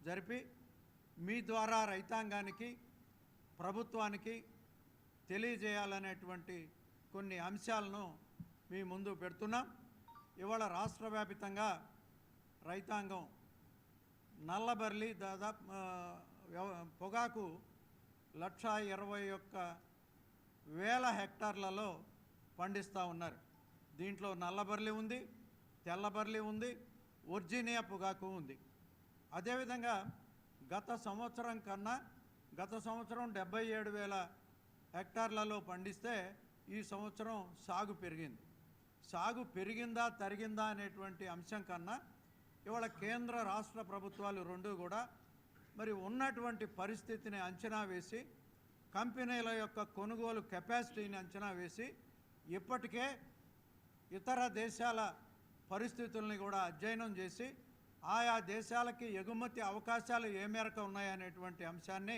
జరిపి మీ ద్వారా రైతాంగానికి, ప్రభుత్వానికి తెలియజేయాలనేటువంటి కొన్ని అంశాలను మీ ముందు పెడుతున్నాం. ఇవాళ రాష్ట్ర వ్యాప్తంగా రైతాంగం నల్లబర్లీ దాదాపు పొగాకు 1,21,000 హెక్టార్లలో పండిస్తూ ఉన్నారు. దీంట్లో నల్లబర్లీ ఉంది, తెల్లబర్లీ ఉంది, వర్జీనియా పొగాకు ఉంది. అదేవిధంగా గత సంవత్సరం 77,000 హెక్టార్లలో పండిస్తే ఈ సంవత్సరం సాగు పెరిగింది. సాగు పెరిగిందా తరిగిందా అనేటువంటి అంశం కన్నా ఇవాళ కేంద్ర రాష్ట్ర ప్రభుత్వాలు రెండూ కూడా మరి ఉన్నటువంటి పరిస్థితిని అంచనా వేసి, కంపెనీల యొక్క కొనుగోలు కెపాసిటీని అంచనా వేసి, ఇప్పటికే ఇతర దేశాల పరిస్థితుల్ని కూడా అధ్యయనం చేసి ఆయా దేశాలకి ఎగుమతి అవకాశాలు ఏ మేరకు ఉన్నాయనేటువంటి అంశాన్ని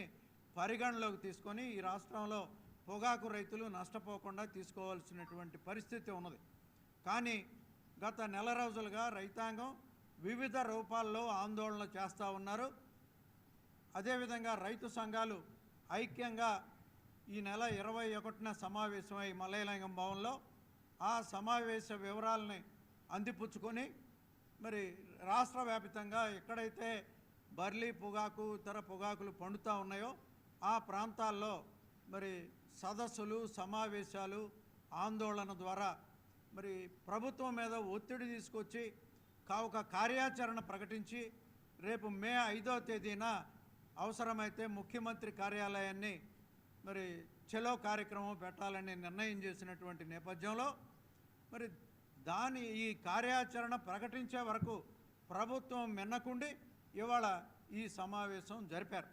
పరిగణలోకి తీసుకొని ఈ రాష్ట్రంలో పొగాకు రైతులు నష్టపోకుండా తీసుకోవాల్సినటువంటి పరిస్థితి ఉన్నది. కానీ గత నెల రోజులుగా రైతాంగం వివిధ రూపాల్లో ఆందోళన చేస్తూ ఉన్నారు. అదేవిధంగా రైతు సంఘాలు ఐక్యంగా ఈ నెల 21న సమావేశమై మల్లయ్యలింగం భవన్లో ఆ సమావేశ వివరాలని అందిపుచ్చుకొని మరి రాష్ట్ర వ్యాప్తంగా ఎక్కడైతే బర్లీ పొగాకు ఇతర పొగాకులు పండుతూ ఉన్నాయో ఆ ప్రాంతాల్లో మరి సదస్సులు సమావేశాలు ఆందోళన ద్వారా మరి ప్రభుత్వం మీద ఒత్తిడి తీసుకొచ్చి ఒక కార్యాచరణ ప్రకటించి రేపు మే 5వ తేదీన అవసరమైతే ముఖ్యమంత్రి కార్యాలయాన్ని మరి చెలో కార్యక్రమం పెట్టాలని నిర్ణయం చేసినటువంటి నేపథ్యంలో మరి ఈ కార్యాచరణ ప్రకటించే వరకు ప్రభుత్వం మిన్నకుండి ఇవాళ ఈ సమావేశం జరిపారు.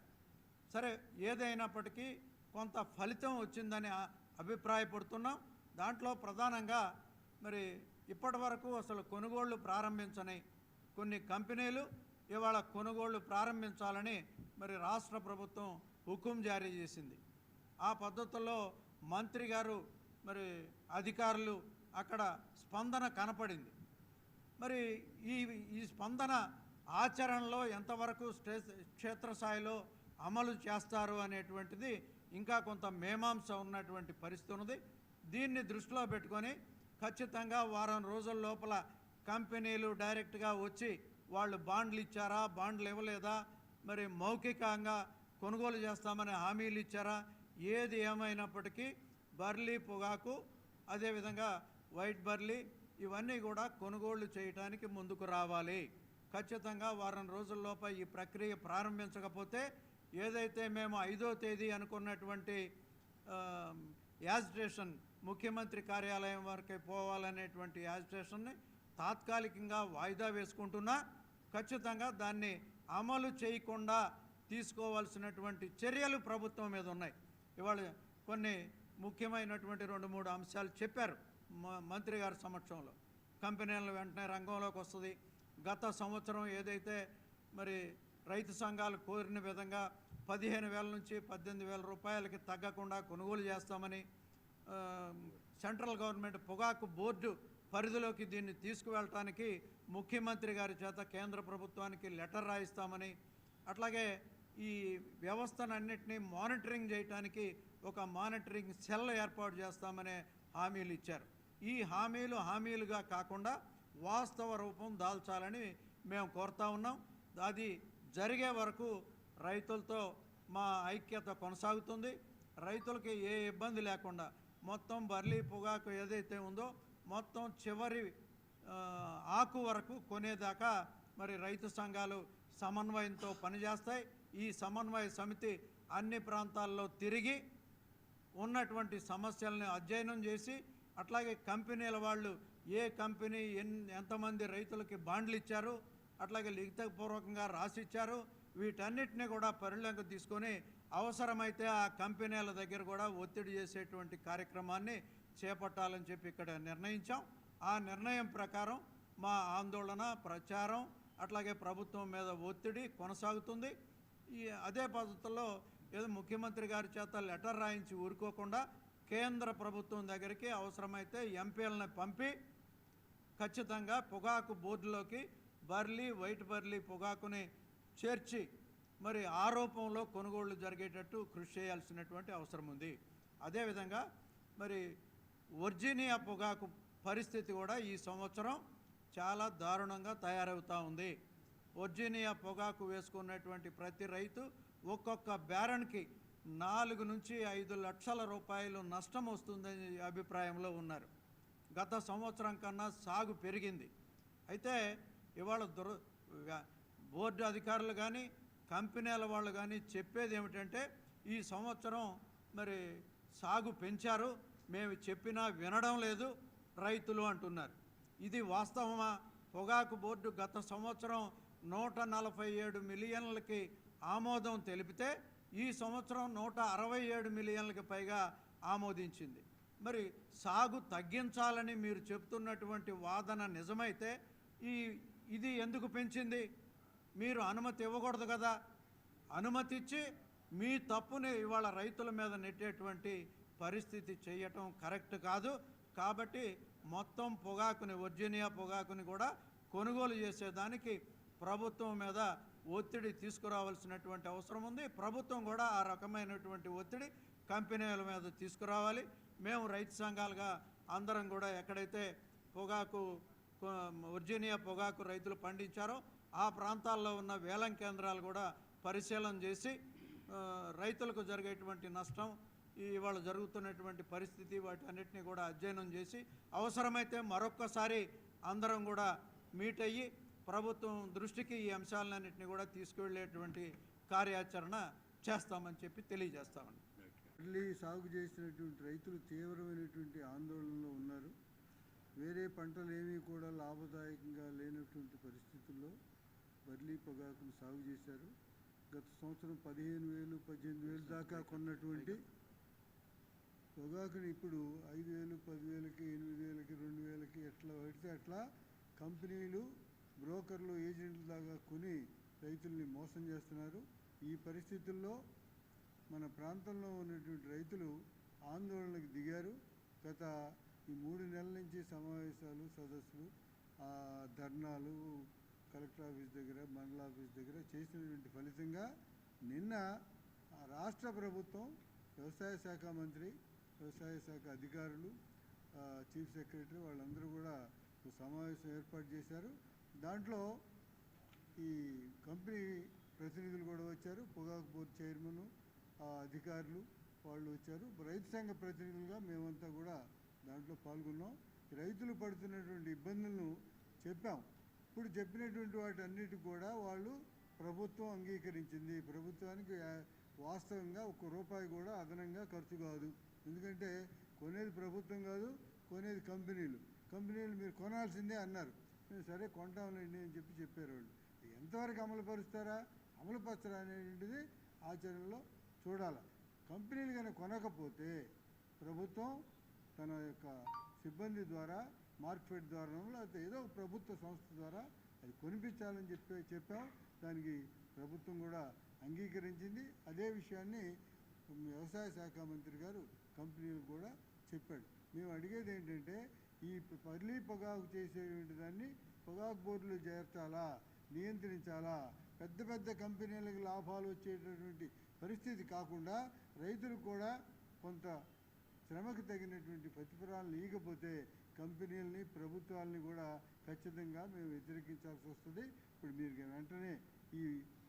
సరే, ఏదైనప్పటికీ కొంత ఫలితం వచ్చిందని అభిప్రాయపడుతున్నాం. దాంట్లో ప్రధానంగా మరి ఇప్పటి వరకు అసలు కొనుగోళ్లు ప్రారంభించని కొన్ని కంపెనీలు ఇవాళ కొనుగోళ్లు ప్రారంభించాలని మరి రాష్ట్ర ప్రభుత్వం హుకుం జారీ చేసింది. ఆ పద్ధతుల్లో మంత్రి గారు మరి అధికారులు అక్కడ స్పందన కనపడింది. మరి ఈ స్పందన ఆచరణలో ఎంతవరకు క్షేత్రస్థాయిలో అమలు చేస్తారు అనేటువంటిది ఇంకా కొంత మీమాంస ఉన్నటువంటి పరిస్థితి ఉన్నది. దీన్ని దృష్టిలో పెట్టుకొని ఖచ్చితంగా వారం రోజుల లోపల కంపెనీలు డైరెక్ట్గా వచ్చి వాళ్ళు బాండ్లు ఇచ్చారా, బాండ్లు ఇవ్వలేదా, మరి మౌఖికంగా కొనుగోలు చేస్తామని హామీలు ఇచ్చారా, ఏది ఏమైనప్పటికీ బర్లీ పొగాకు అదేవిధంగా వైట్ బర్లీ ఇవన్నీ కూడా కొనుగోళ్లు చేయడానికి ముందుకు రావాలి. ఖచ్చితంగా వారం రోజుల్లోప ఈ ప్రక్రియ ప్రారంభించకపోతే ఏదైతే మేము 5వ తేదీ అనుకున్నటువంటి యాజిటేషన్ ముఖ్యమంత్రి కార్యాలయం వరకే పోవాలనేటువంటి యాజిటేషన్ని తాత్కాలికంగా వాయిదా వేసుకుంటున్నా ఖచ్చితంగా దాన్ని అమలు చేయకుండా తీసుకోవాల్సినటువంటి చర్యలు ప్రభుత్వం మీద ఉన్నాయి. ఇవాళ కొన్ని ముఖ్యమైనటువంటి 2-3 అంశాలు చెప్పారు మంత్రి గారి సమక్షంలో. కంపెనీల వెంటనే రంగంలోకి వస్తుంది. గత సంవత్సరం ఏదైతే మరి రైతు సంఘాలు కోరిన విధంగా 15,000 నుంచి 18,000 రూపాయలకి తగ్గకుండా కొనుగోలు చేస్తామని సెంట్రల్ గవర్నమెంట్ పొగాకు బోర్డు పరిధిలోకి దీన్ని తీసుకువెళ్ళటానికి ముఖ్యమంత్రి గారి చేత కేంద్ర ప్రభుత్వానికి లెటర్ రాయిస్తామని, అట్లాగే ఈ వ్యవస్థనన్నింటినీ మానిటరింగ్ చేయడానికి ఒక మానిటరింగ్ సెల్ ఏర్పాటు చేస్తామనే హామీలు ఇచ్చారు. ఈ హామీలుగా కాకుండా వాస్తవ రూపం దాల్చాలని మేము కోరుతా ఉన్నాం. అది జరిగే వరకు రైతులతో మా ఐక్యత కొనసాగుతుంది. రైతులకి ఏ ఇబ్బంది లేకుండా మొత్తం బర్లీ పొగాకు ఏదైతే ఉందో మొత్తం చివరి ఆకు వరకు కొనేదాకా మరి రైతు సంఘాలు సమన్వయంతో పనిచేస్తాయి. ఈ సమన్వయ సమితి అన్ని ప్రాంతాల్లో తిరిగి ఉన్నటువంటి సమస్యలను అధ్యయనం చేసి అట్లాగే కంపెనీల వాళ్ళు ఏ కంపెనీ ఎంతమంది రైతులకి బాండ్లు ఇచ్చారు, అట్లాగే లిఖితపూర్వకంగా రాసిచ్చారు, వీటన్నిటిని కూడా పరిగణలోకి తీసుకొని అవసరమైతే ఆ కంపెనీల దగ్గర కూడా ఒత్తిడి చేసేటువంటి కార్యక్రమాన్ని చేపట్టాలని చెప్పి ఇక్కడ నిర్ణయించాం. ఆ నిర్ణయం ప్రకారం మా ఆందోళన ప్రచారం అట్లాగే ప్రభుత్వం మీద ఒత్తిడి కొనసాగుతుంది. అదే పద్ధతిలో ఏదో ముఖ్యమంత్రి గారి చేత లెటర్ రాయించి ఊరుకోకుండా కేంద్ర ప్రభుత్వం దగ్గరికి అవసరమైతే ఎంపీలను పంపి ఖచ్చితంగా పొగాకు బోర్డులోకి బర్లీ వైట్ బర్లీ పొగాకుని చేర్చి మరి ఆరోపంలో కొనుగోళ్లు జరిగేటట్టు కృషి చేయాల్సినటువంటి అవసరం ఉంది. అదేవిధంగా మరి వర్జీనియా పొగాకు పరిస్థితి కూడా ఈ సంవత్సరం చాలా దారుణంగా తయారవుతూ ఉంది. వర్జీనియా పొగాకు వేసుకున్నటువంటి ప్రతి రైతు ఒక్కొక్క బ్యారన్కి 4 నుంచి 5 లక్షల రూపాయలు నష్టం వస్తుందని అభిప్రాయంలో ఉన్నారు. గత సంవత్సరం కన్నా సాగు పెరిగింది. అయితే ఇవాళ బోర్డు అధికారులు కానీ కంపెనీల వాళ్ళు కానీ చెప్పేది ఏమిటంటే ఈ సంవత్సరం మరి సాగు పెంచారు, మేము చెప్పినా వినడం లేదు రైతులు అంటున్నారు. ఇది వాస్తవమా? పొగాకు బోర్డు గత సంవత్సరం 147 మిలియన్లకి ఆమోదం తెలిపితే ఈ సంవత్సరం 167 మిలియన్లకి పైగా ఆమోదించింది. మరి సాగు తగ్గించాలని మీరు చెప్తున్నటువంటి వాదన నిజమైతే ఇది ఎందుకు పెంచింది? మీరు అనుమతి ఇవ్వకూడదు కదా. అనుమతి ఇచ్చి మీ తప్పుని ఇవాళ రైతుల మీద నెట్టేటువంటి పరిస్థితి చేయటం కరెక్ట్ కాదు. కాబట్టి మొత్తం పొగాకుని, వర్జీనియా పొగాకుని కూడా కొనుగోలు చేసేదానికి ప్రభుత్వం మీద ఒత్తిడి తీసుకురావాల్సినటువంటి అవసరం ఉంది. ప్రభుత్వం కూడా ఆ రకమైనటువంటి ఒత్తిడి కంపెనీల మీద తీసుకురావాలి. మేము రైతు సంఘాలుగా అందరం కూడా ఎక్కడైతే పొగాకు, వర్జీనియా పొగాకు రైతులు పండించారో ఆ ప్రాంతాల్లో ఉన్న వేలం కేంద్రాలు కూడా పరిశీలన చేసి రైతులకు జరిగేటువంటి నష్టం, ఇవాళ జరుగుతున్నటువంటి పరిస్థితి, వాటి అన్నిటినీ కూడా అధ్యయనం చేసి అవసరమైతే మరొక్కసారి అందరం కూడా మీట్ అయ్యి ప్రభుత్వం దృష్టికి ఈ అంశాలన్నింటినీ కూడా తీసుకువెళ్ళేటువంటి కార్యాచరణ చేస్తామని చెప్పి తెలియజేస్తామండి. మళ్ళీ సాగు చేసినటువంటి రైతులు తీవ్రమైనటువంటి ఆందోళనలో ఉన్నారు. వేరే పంటలు ఏమీ కూడా లాభదాయకంగా లేనటువంటి పరిస్థితుల్లో బర్లీ పొగాకును సాగు చేశారు. గత సంవత్సరం 15,000, 18,000 దాకా కొన్నటువంటి పొగాకుని ఇప్పుడు 5,000, 10,000కి, 8,000కి, 2,000కి ఎట్లా పడితే అట్లా కంపెనీలు, బ్రోకర్లు, ఏజెంట్ల దాకా కొని రైతుల్ని మోసం చేస్తున్నారు. ఈ పరిస్థితుల్లో మన ప్రాంతంలో ఉన్నటువంటి రైతులు ఆందోళనకు దిగారు. గత ఈ 3 నెలల నుంచి సమావేశాలు, సదస్సులు, ధర్నాలు కలెక్టర్ ఆఫీస్ దగ్గర, మండల ఆఫీస్ దగ్గర చేసినటువంటి ఫలితంగా నిన్న రాష్ట్ర ప్రభుత్వం, వ్యవసాయ శాఖ మంత్రి, వ్యవసాయ శాఖ అధికారులు, చీఫ్ సెక్రటరీ వాళ్ళందరూ కూడా సమావేశం ఏర్పాటు చేశారు. దాంట్లో ఈ కంపెనీ ప్రతినిధులు కూడా వచ్చారు. పొగాకు బోర్డు చైర్మన్, అధికారులు వాళ్ళు వచ్చారు. రైతు సంఘ ప్రతినిధులుగా మేమంతా కూడా దాంట్లో పాల్గొన్నాం. రైతులు పడుతున్నటువంటి ఇబ్బందులను చెప్పాం. ఇప్పుడు చెప్పినటువంటి వాటన్నిటి కూడా వాళ్ళు ప్రభుత్వం అంగీకరించింది. ప్రభుత్వానికి వాస్తవంగా ₹1 కూడా అదనంగా ఖర్చు కాదు. ఎందుకంటే కొనేది ప్రభుత్వం కాదు, కొనేది కంపెనీలు. మీరు కొనాల్సిందే అన్నారు. సరే కొంటాంలేండి అని చెప్పారు వాళ్ళు. ఎంతవరకు అమలుపరుస్తారా, అమలుపరచరా అనేటువంటిది ఆచరణలో చూడాలి. కంపెనీలు కనుక కొనకపోతే ప్రభుత్వం తన యొక్క సిబ్బంది ద్వారా, మార్కెట్ ద్వారా, లేకపోతే ఏదో ప్రభుత్వ సంస్థ ద్వారా అది కొనిపించాలని చెప్పాం. దానికి ప్రభుత్వం కూడా అంగీకరించింది. అదే విషయాన్ని వ్యవసాయ శాఖ మంత్రి గారు కంపెనీలు కూడా చెప్పాడు. మేము అడిగేది ఏంటంటే ఈ బర్లీ పొగాకు చేసేటువంటి దాన్ని పొగాకు బోర్డులో చేర్చాలా, నియంత్రించాలా. పెద్ద కంపెనీలకు లాభాలు వచ్చేటటువంటి పరిస్థితి కాకుండా రైతులకు కూడా కొంత శ్రమకు తగినటువంటి ప్రతిఫలాలను ఇవ్వకపోతే కంపెనీలని, ప్రభుత్వాలని కూడా ఖచ్చితంగా మేము వ్యతిరేకించాల్సి వస్తుంది. ఇప్పుడు మీరు వెంటనే ఈ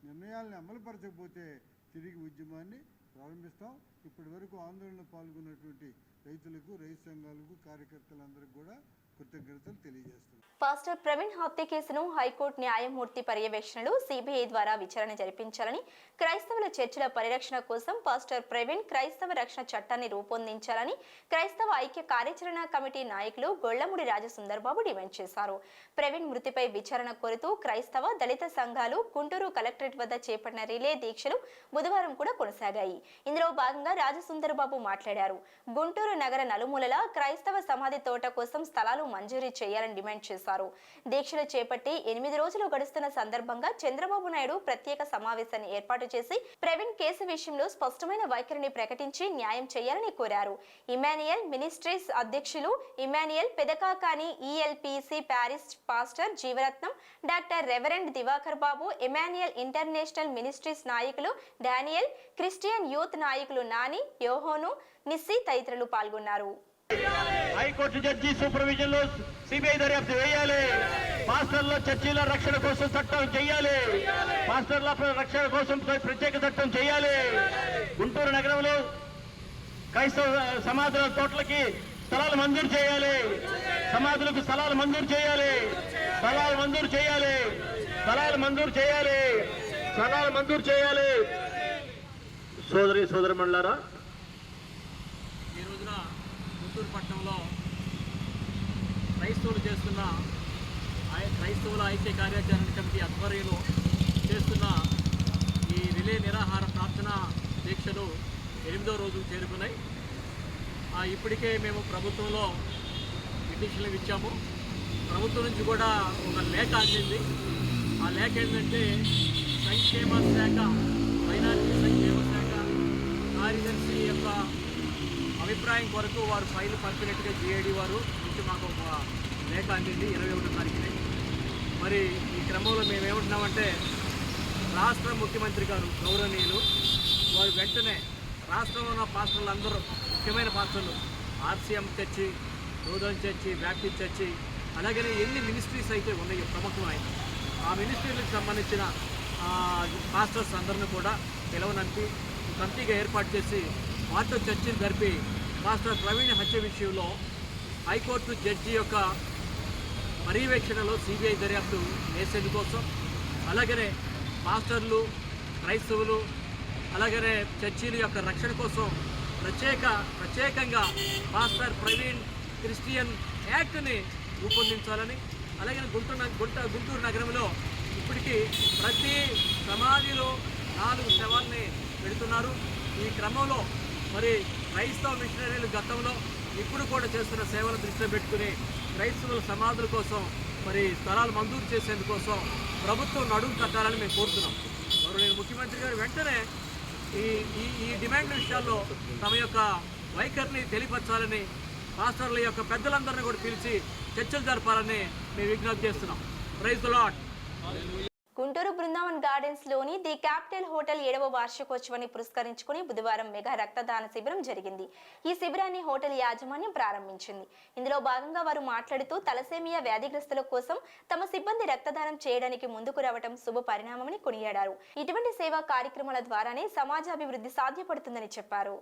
నిర్ణయాలను అమలుపరచకపోతే తిరిగి ఉద్యమాన్ని ప్రారంభిస్తాం. ఇప్పటి వరకు ఆందోళనలో పాల్గొన్నటువంటి రైతులకు, రైతు సంఘాలకు, కార్యకర్తలందరికీ కూడా కృతజ్ఞతలు తెలియజేస్తున్నాం. పాస్టర్ ప్రవీణ్ హత్య కేసును హైకోర్టు న్యాయమూర్తి పర్యవేక్షణలో సిబిఐ ద్వారా విచారణ జరిపించాలని, క్రైస్తవుల చర్చిల పరిరక్షణ కోసం పాస్టర్ ప్రవీణ్ క్రైస్తవ రక్షణ చట్టాన్ని రూపొందించాలని క్రైస్తవ ఐక్య కార్యాచరణ కమిటీ నాయకులు గొళ్లమూడి రాజసుందర్బాబు డిమాండ్ చేశారు. ప్రవీణ్ మృతిపై విచారణ కోరుతూ క్రైస్తవ, దళిత సంఘాలు గుంటూరు కలెక్టరేట్ వద్ద చేపట్టిన రిలే దీక్షలు బుధవారం కూడా కొనసాగాయి. ఇందులో భాగంగా రాజసుందర్బాబు మాట్లాడారు. గుంటూరు నగర నలుమూలలా క్రైస్తవ సమాధి తోట కోసం స్థలాలు మంజూరీ చేయాలని డిమాండ్ చేశారు. దీక్షలు చేపట్టి 8 రోజులు గడుస్తున్న సందర్భంగా చంద్రబాబు నాయుడు ప్రత్యేక సమావేశాన్ని ఏర్పాటు చేసి ప్రవీణ్ కేసు విషయంలో స్పష్టమైన వైఖరిని ప్రకటించి న్యాయం చేయాలని కోరారు. ఇమాన్యుయల్ మినిస్ట్రీస్ అధ్యక్షులు Emmanuel Pedakakani, ELPC parish pastor Jeevaratnam, doctor reverend Diwakar Babu, Emmanuel international ministries నాయకులు డానియల్, క్రిస్టియన్ యూత్ నాయకులు నాని, యోహోను, నిస్సి తదితరులు పాల్గొన్నారు. హైకోర్టు జడ్జి సూపర్విజన్ లో సిబిఐ దర్యాప్తు వేయాలి. పాస్టర్ల చర్చిల రక్షణ కోసం చట్టం చేయాలి. పాస్టర్ల రక్షణ కోసం ప్రత్యేక చట్టం చేయాలి. గుంటూరు నగరంలో క్రైస్తవ సమాధుల తోటలకి స్థలాలు మంజూరు చేయాలి. సమాధులకు స్థలాలు మంజూరు చేయాలి. స్థలాలు మంజూరు చేయాలి. స్థలాలు మంజూరు చేయాలి. స్థలాలు మంజూరు చేయాలి. సోదరిమణులారా, ఈ రోజున గుంటూరు పట్టణంలో క్రైస్తవులు చేస్తున్న క్రైస్తవుల ఐక్య కార్యాచరణ కమిటీ ఆధ్వర్యంలో చేస్తున్న ఈ రిలే నిరాహార ప్రార్థన దీక్షలు 8వ రోజుకు చేరుకున్నాయి. ఇప్పటికే మేము ప్రభుత్వంలో పిటిషన్లు ఇచ్చాము. ప్రభుత్వం నుంచి కూడా ఒక లేఖ అందింది. ఆ ఆ లేఖ ఏంటంటే సంక్షేమ శాఖ, మైనారిటీ సంక్షేమ శాఖ కార్యదర్శి యొక్క అభిప్రాయం కొరకు వారు ఫైల్ పంపినట్టుగా GID వారు నుంచి మాకు ఒక లేఖ అందింది 21వ తారీఖునే. మరి ఈ క్రమంలో మేమేమంటున్నామంటే రాష్ట్ర ముఖ్యమంత్రి గారు గౌరవనీయులు వారు వెంటనే రాష్ట్రంలో ఉన్న పాస్టర్లు అందరూ ముఖ్యమైన పాస్టర్లు RCM church, Nutan church, Baptist church, అలాగనే ఎన్ని మినిస్ట్రీస్ అయితే ఉన్నాయో ప్రముఖమైన ఆ మినిస్ట్రీలకు సంబంధించిన పాస్టర్స్ అందరిని కూడా పిలవనంపి కమిటీగా ఏర్పాటు చేసి వారితో చర్చలు జరిపి మాస్టర్ ప్రవీణ్ హత్య విషయంలో హైకోర్టు జడ్జి యొక్క పర్యవేక్షణలో CBI దర్యాప్తు వేసేందుకోసం, అలాగనే పాస్టర్లు, క్రైస్తవులు, అలాగనే చర్చీల యొక్క రక్షణ కోసం ప్రత్యేకంగా మాస్టర్ ప్రవీణ్ క్రిస్టియన్ యాక్ట్ని రూపొందించాలని, అలాగే గుంటూరు నగరంలో ఇప్పటికీ ప్రతి సమాధిలో 4 శవాల్ని పెడుతున్నారు. ఈ క్రమంలో మరి క్రైస్తవ మిషనరీలు గతంలో ఇప్పుడు కూడా చేస్తున్న సేవలు దృష్టిలో పెట్టుకుని క్రైస్తవుల సమాధుల కోసం మరి స్థలాలు మంజూరు చేసేందుకోసం ప్రభుత్వం నడుము కట్టాలని మేము కోరుతున్నాం. గౌరవనీయ ముఖ్యమంత్రి గారు వెంటనే ఈ డిమాండ్ విషయాల్లో తమ యొక్క వైఖరిని తెలియపరచాలని, పాస్టర్ల యొక్క పెద్దలందరినీ కూడా పిలిచి చర్చలు జరపాలని మేము విజ్ఞప్తి చేస్తున్నాం. Praise the Lord. Guntur Brindavan Gardens లోని ది క్యాపిటల్ హోటల్ 7వ వార్షికోత్సవాన్ని పురస్కరించుకుని బుధవారం మెగా రక్తదాన శిబిరం జరిగింది. ఈ శిబిరాన్ని హోటల్ యాజమాన్యం ప్రారంభించింది. ఇందులో భాగంగా వారు మాట్లాడుతూ తలసేమియా వ్యాధిగ్రస్తుల కోసం తమ సిబ్బంది రక్తదానం చేయడానికి ముందుకు రావడం శుభ పరిణామమని కొనియాడారు. ఇటువంటి సేవా కార్యక్రమాల ద్వారానే సమాజాభివృద్ధి సాధ్యపడుతుందని చెప్పారు.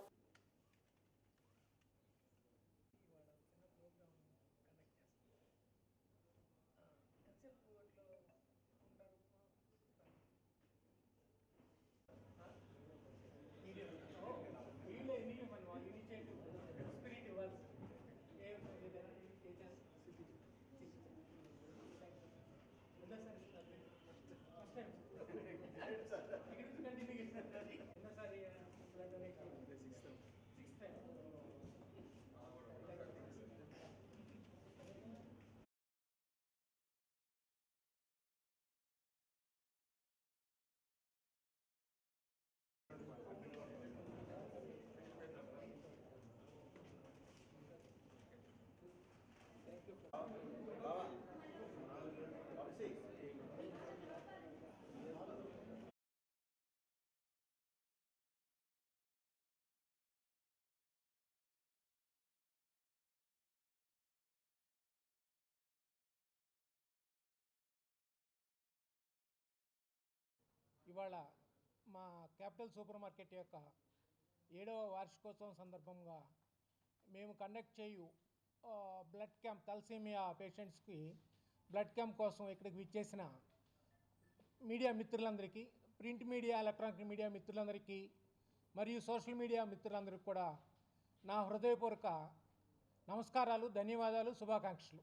ఇవాళ మా క్యాపిటల్ సూపర్ మార్కెట్ యొక్క 7వ వార్షికోత్సవం సందర్భంగా మేము కండక్ట్ చేయు బ్లడ్ క్యాంప్, తలసేమియా పేషెంట్స్కి బ్లడ్ క్యాంప్ కోసం ఇక్కడికి విచ్చేసిన మీడియా మిత్రులందరికీ, ప్రింట్ మీడియా, ఎలక్ట్రానిక్ మీడియా మిత్రులందరికీ మరియు సోషల్ మీడియా మిత్రులందరికీ కూడా నా హృదయపూర్వక నమస్కారాలు, ధన్యవాదాలు, శుభాకాంక్షలు.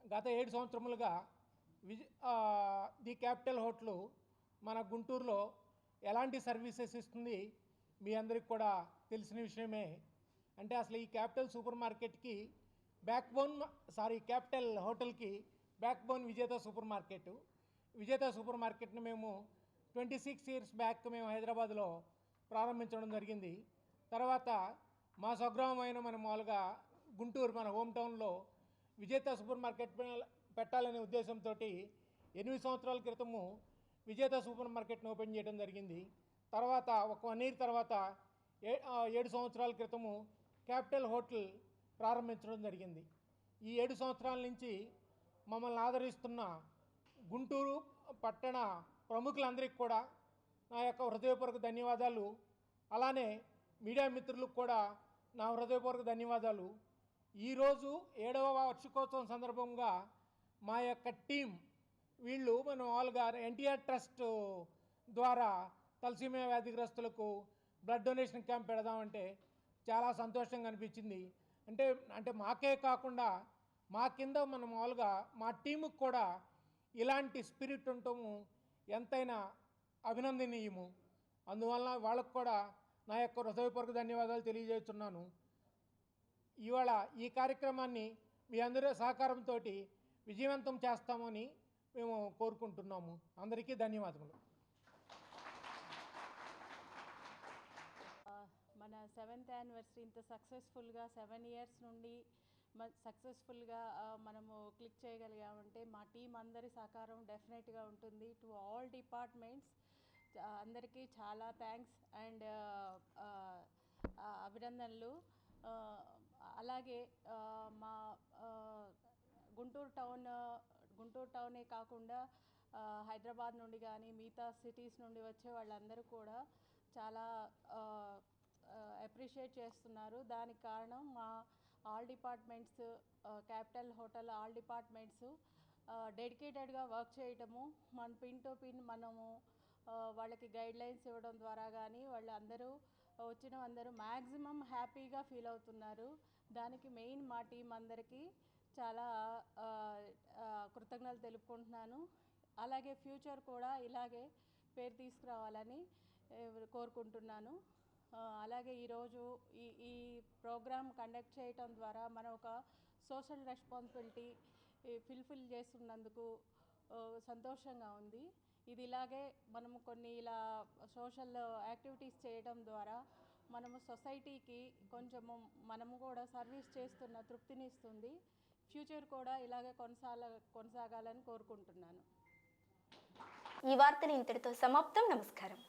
గత 7 సంవత్సరములుగా ది క్యాపిటల్ హోటల్ మన గుంటూరులో ఎలాంటి సర్వీసెస్ ఇస్తుంది మీ అందరికి కూడా తెలిసిన విషయమే. అంటే అసలు ఈ క్యాపిటల్ సూపర్ మార్కెట్కి క్యాపిటల్ హోటల్కి బ్యాక్ బోన్ విజేత సూపర్ మార్కెట్. విజేత సూపర్ మార్కెట్ని మేము 26 years బ్యాక్ మేము హైదరాబాద్లో ప్రారంభించడం జరిగింది. తర్వాత మా స్వగ్రామమైన మన మామూలుగా గుంటూరు, మన హోమ్ టౌన్లో విజేత సూపర్ మార్కెట్ పెట్టాలనే ఉద్దేశంతో 8 సంవత్సరాల క్రితము విజేత సూపర్ మార్కెట్ని ఓపెన్ చేయడం జరిగింది. తర్వాత ఒక 1 year తర్వాత 7 సంవత్సరాల క్రితము క్యాపిటల్ హోటల్ ప్రారంభించడం జరిగింది. ఈ 7 సంవత్సరాల నుంచి మమ్మల్ని ఆదరిస్తున్న గుంటూరు పట్టణ ప్రముఖులందరికీ కూడా నా యొక్క హృదయపూర్వక ధన్యవాదాలు. అలానే మీడియా మిత్రులకు కూడా నా హృదయపూర్వక ధన్యవాదాలు. ఈరోజు 7వ వార్షికోత్సవం సందర్భంగా మా యొక్క టీం వీళ్ళు మనం మామూలుగా ఎన్టీఆర్ ట్రస్ట్ ద్వారా తలసేమియా వ్యాధిగ్రస్తులకు బ్లడ్ డొనేషన్ క్యాంప్ పెడదామంటే చాలా సంతోషంగా అనిపించింది. అంటే మాకే కాకుండా మా కింద మనం మామూలుగా మా టీముకు కూడా ఇలాంటి స్పిరిట్ ఉండటము ఎంతైనా అభినందనీయము. అందువలన వాళ్ళకు కూడా నా యొక్క హృదయపూర్వక ధన్యవాదాలు తెలియజేస్తున్నాను. ఇవాళ ఈ కార్యక్రమాన్ని మీ అందరి సహకారంతో విజయవంతం చేస్తామని మేము కోరుకుంటున్నాము. అందరికీ ధన్యవాదములు. మన 7th యానివర్సరీ ఇంత సక్సెస్ఫుల్గా 7 ఇయర్స్ నుండి సక్సెస్ఫుల్గా మనము క్లిక్ చేయగలిగామంటే మా టీం అందరి సహకారం డెఫినెట్గా ఉంటుంది. టు ఆల్ డిపార్ట్మెంట్స్ అందరికీ చాలా థ్యాంక్స్ అండ్ అభినందనలు. అలాగే మా గుంటూరు టౌనే కాకుండా హైదరాబాద్ నుండి కానీ మిగతా సిటీస్ నుండి వచ్చే వాళ్ళందరూ కూడా చాలా అప్రిషియేట్ చేస్తున్నారు. దానికి కారణం మా all departments, capital hotel all departments డెడికేటెడ్గా వర్క్ చేయటము, మన పిన్ టు పిన్ మనము వాళ్ళకి గైడ్లైన్స్ ఇవ్వడం ద్వారా కానీ వాళ్ళందరూ వచ్చిన అందరూ మ్యాక్సిమం హ్యాపీగా ఫీల్ అవుతున్నారు. దానికి మెయిన్ మా టీం అందరికీ చాలా కృతజ్ఞతలు తెలుపుకుంటున్నాను. అలాగే ఫ్యూచర్ కూడా ఇలాగే పేరు తీసుకురావాలని కోరుకుంటున్నాను. అలాగే ఈరోజు ఈ ప్రోగ్రామ్ కండక్ట్ చేయటం ద్వారా మనం ఒక సోషల్ రెస్పాన్సిబిలిటీ ఫుల్ఫిల్ చేస్తున్నందుకు సంతోషంగా ఉంది. ఇది ఇలాగే మనము కొన్ని ఇలా సోషల్ యాక్టివిటీస్ చేయడం ద్వారా మనము సొసైటీకి కొంచెము మనము కూడా సర్వీస్ చేస్తున్న తృప్తినిస్తుంది. ఫ్యూచర్ కూడా ఇలాగే కొనసాగాలని కోరుకుంటున్నాను. ఈ వార్తలు ఇంతటితో సమాప్తం. నమస్కారం.